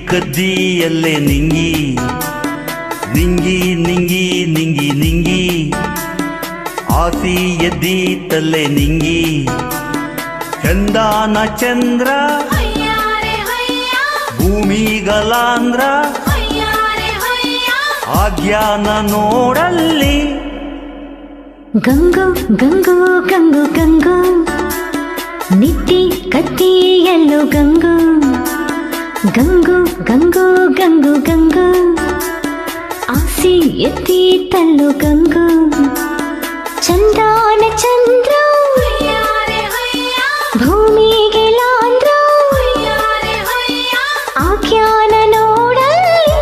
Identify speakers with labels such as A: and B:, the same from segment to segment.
A: ಕದ್ದಿಯಲ್ಲೇ ನಿಂಗಿ ನಿಂಗಿ ನಿಂಗಿ ನಿಂಗಿ ನಿಂಗಿ ಆಸಿ ಎದ್ದೀತಲ್ಲೇ ನಿಂಗಿ ಚಂದಾನ ಚಂದ್ರ ಭೂಮಿಗಲಾಂದ್ರ ಆಜ್ಞಾನ ನೋಡಲ್ಲಿ
B: ಗಂಗು ಗಂಗು ಗಂಗು ಗಂಗು ನಿತ್ತಿ ಕತ್ತಿಯಲ್ಲೂ ಗಂಗು ಗಂಗು ಗಂಗು ಗಂಗು ಗಂಗು ಆಸಿ ಎತ್ತಿ ತಲ್ಲು ಗಂಗು ಚಂದಾನ ಚಂದ್ರ ಭೂಮಿಗೆ ಲಾಂದ್ರ ಆಖ್ಯಾನ ನೋಡಲ್ಲಿ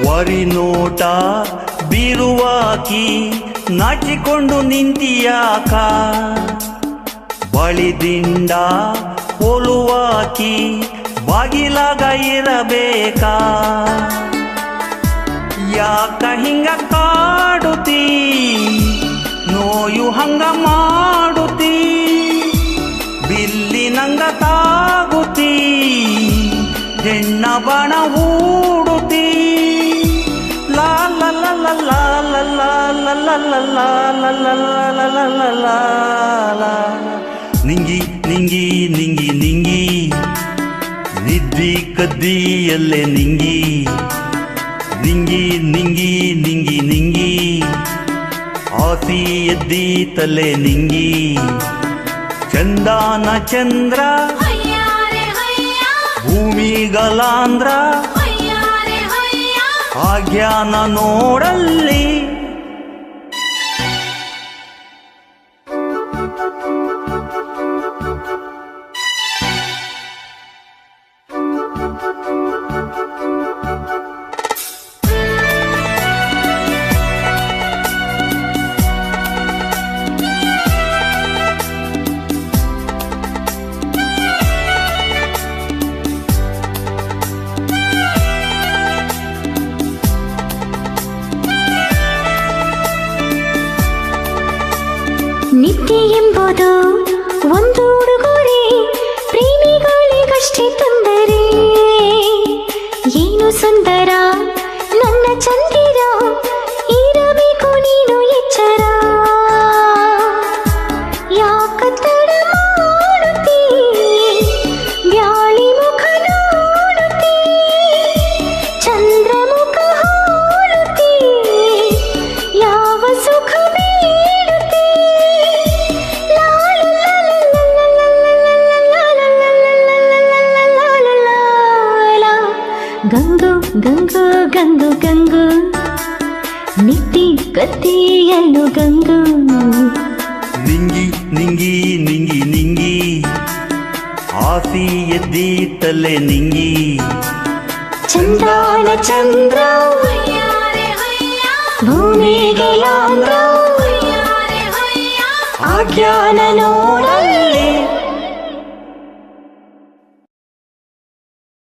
A: ವರಿ ನೋಟ ಬೀರುವಾಕಿ ನಾಚಿಕೊಂಡು ನಿಂತಿಯಾಕ ಬಳಿದಿಂಡ ಹೋಲುವಾಕಿ ಬಾಗಿಲಾಗ ಇರಬೇಕಾ ಯಾಕ ಹಿಂಗ ಕಾಡುತ್ತೀ ನೋಯು ಹಂಗ ಮಾಡುತ್ತೀ ಬಿಲ್ಲಿನಂಗ ತಾಗುತ್ತೀ ಹೆಣ್ಣ ಬಣ ಹೂಡುತ್ತೀ ಲಾ ಲ ಲ ಲ ಲಾ ಲ ಲಾ ಲ ಲ ಲ ಲಾ ಲ ಲ ಲ ಲ ಲ ಲಾ ಲಾ ನಿಂಗಿ ನಿಂಗಿ ನಿಂಗಿ ನಿಂಗಿ ನಿದ್ದಿ ಕದ್ದಿಯಲ್ಲೇ ನಿಂಗಿ ನಿಂಗಿ ನಿಂಗಿ ನಿಂಗಿ ನಿಂಗಿ ಆಸಿ ಎದ್ದೀತಲ್ಲೇ ನಿಂಗಿ ಚಂದಾನ ಚಂದ್ರ ಭೂಮಿಗಲಾಂದ್ರ ಆಜ್ಞಾನ ನೋಡಲ್ಲಿ
B: ನಿತ್ಯ ಎಂಬುದು ಒಂದು ಉಡುಗೊರೆ ಪ್ರೇಮಿಗಳಿಗಷ್ಟೇ ತೊಂದರೆ ಏನು ಸುಂದರ ನನ್ನ ಚಂದಿರ ಇರಬೇಕು ನೀನು ಎಚ್ಚರ ಯಾಕ ತಡ ಮಾಡುತ್ತೀ ಬ್ಯಾಳಿ ಮುಖ ನೋಡುತ್ತೀ ಚಂದ್ರ ಮುಖ ಹೋಲುತ್ತೀ ಯಾವ ಸುಖ ಗಂಗು ಗಂಗು ಗಂಗು ಗಂಗು ನಿತ್ತಿ ಕತ್ತಿಯಲ್ಲೂ ಗಂಗು
A: ನಿಂಗಿ ನಿಂಗಿ ನಿಂಗಿ ನಿಂಗಿ ಆಸಿ ಎದ್ದೀತಲ್ಲೇ ನಿಂಗಿ
B: ಚಂದಾನ ಚಂದ್ರ ಭೂಮಿಗೆ ಲಾಂದ್ರ ಆಜ್ಞಾನ ನೋಡಲ್ಲಿ